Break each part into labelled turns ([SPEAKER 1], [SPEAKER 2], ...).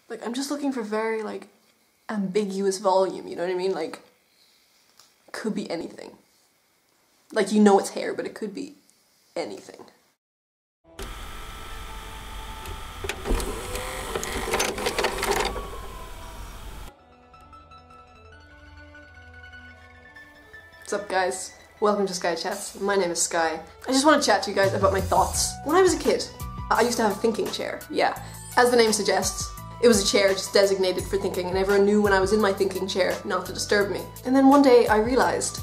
[SPEAKER 1] Like, I'm just looking for very, like, ambiguous volume, you know what I mean? Like, could be anything. Like, you know it's hair, but it could be anything. What's up, guys? Welcome to Sky Chats. My name is Sky. I just want to chat to you guys about my thoughts. When I was a kid, I used to have a thinking chair, yeah. As the name suggests, it was a chair just designated for thinking, and everyone knew when I was in my thinking chair not to disturb me. And then one day I realized,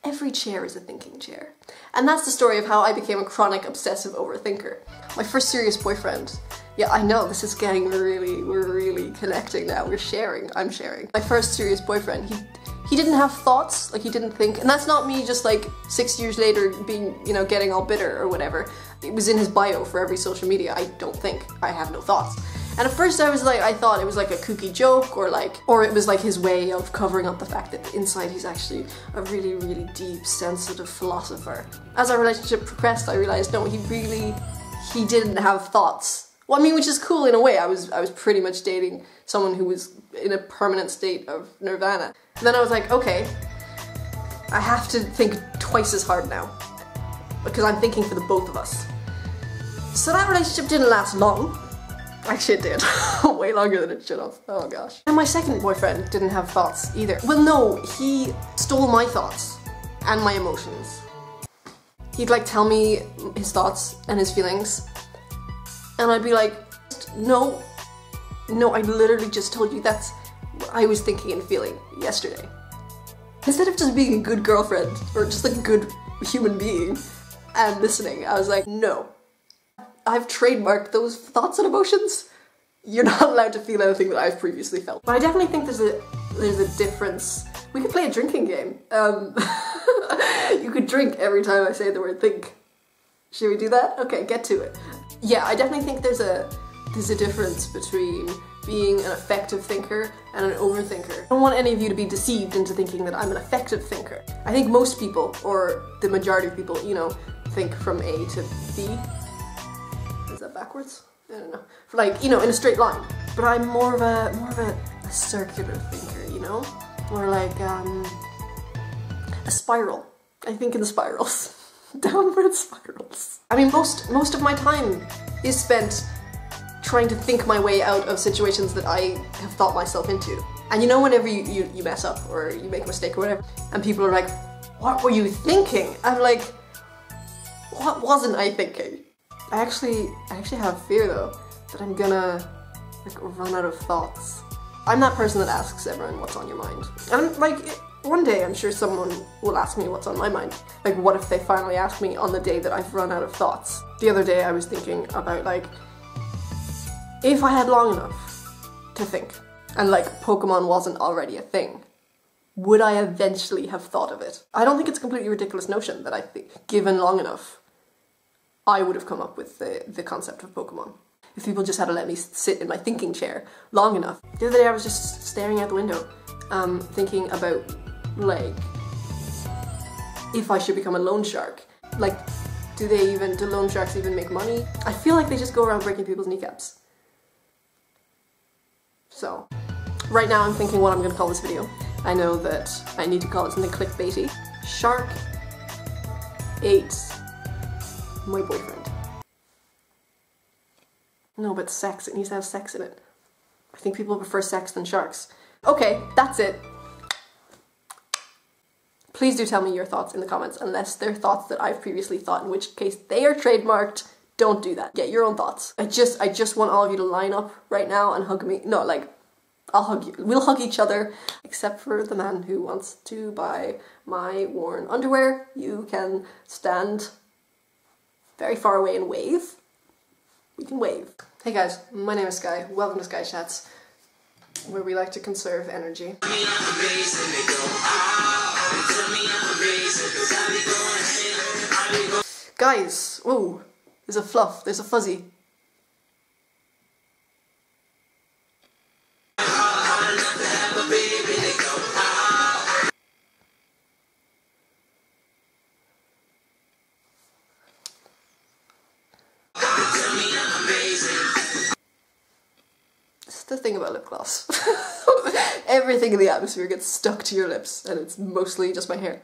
[SPEAKER 1] every chair is a thinking chair. And that's the story of how I became a chronic obsessive overthinker. My first serious boyfriend, yeah, I know, this is getting we're really connecting now, I'm sharing. My first serious boyfriend, he didn't have thoughts, like he didn't think, and that's not me just like 6 years later being, you know, getting all bitter or whatever. It was in his bio for every social media. I don't think, I have no thoughts. And at first I was like, I thought it was like a kooky joke or it was like his way of covering up the fact that inside he's actually a really deep, sensitive philosopher. As our relationship progressed, I realized, no, he didn't have thoughts. Well, I mean, which is cool in a way. I was pretty much dating someone who was in a permanent state of nirvana. And then I was like, okay, I have to think twice as hard now because I'm thinking for the both of us. So that relationship didn't last long. Actually, it did. Way longer than it should have. Oh gosh. And my second boyfriend didn't have thoughts either. Well, no, he stole my thoughts and my emotions. He'd like tell me his thoughts and his feelings, and I'd be like, no, I literally just told you that's what I was thinking and feeling yesterday. Instead of just being a good girlfriend or just a good human being and listening, I was like, no. I've trademarked those thoughts and emotions. You're not allowed to feel anything that I've previously felt. But I definitely think there's a difference. We could play a drinking game. You could drink every time I say the word think. Should we do that? Okay, get to it. Yeah, I definitely think there's a difference between being an effective thinker and an overthinker. I don't want any of you to be deceived into thinking that I'm an effective thinker. I think most people, or the majority of people, you know, think from A to B. Is that backwards? I don't know. Like, you know, in a straight line. But I'm more of a circular thinker, you know? More like a spiral. I think in spirals. Downward spirals. I mean, most of my time is spent trying to think my way out of situations that I have thought myself into. And you know, whenever you mess up or you make a mistake or whatever, and people are like, what were you thinking? I'm like, what wasn't I thinking? I actually have fear though, that I'm gonna like run out of thoughts. I'm that person that asks everyone what's on your mind. And I'm like, one day I'm sure someone will ask me what's on my mind. Like, what if they finally ask me on the day that I've run out of thoughts? The other day I was thinking about like, if I had long enough to think, and like Pokemon wasn't already a thing, would I eventually have thought of it? I don't think it's a completely ridiculous notion that I think, given long enough, I would have come up with the concept of Pokemon. If people just had to let me sit in my thinking chair long enough. The other day I was just staring out the window, thinking about, like, if I should become a loan shark. Like, do loan sharks even make money? I feel like they just go around breaking people's kneecaps. So, right now I'm thinking what I'm gonna call this video. I know that I need to call it something clickbaity. Shark ate my boyfriend. No, but sex, it needs to have sex in it. I think people prefer sex than sharks. Okay, that's it. Please do tell me your thoughts in the comments, unless they're thoughts that I've previously thought, in which case they are trademarked. Don't do that. Get your own thoughts. I just want all of you to line up right now and hug me. No, like, I'll hug you. We'll hug each other. Except for the man who wants to buy my worn underwear. You can stand very far away and wave. We can wave. Hey guys, my name is Sky. Welcome to Sky Chats, where we like to conserve energy. Guys, whoa, there's a fluff, there's a fuzzy. This is the thing about lip gloss. Everything in the atmosphere gets stuck to your lips, and it's mostly just my hair.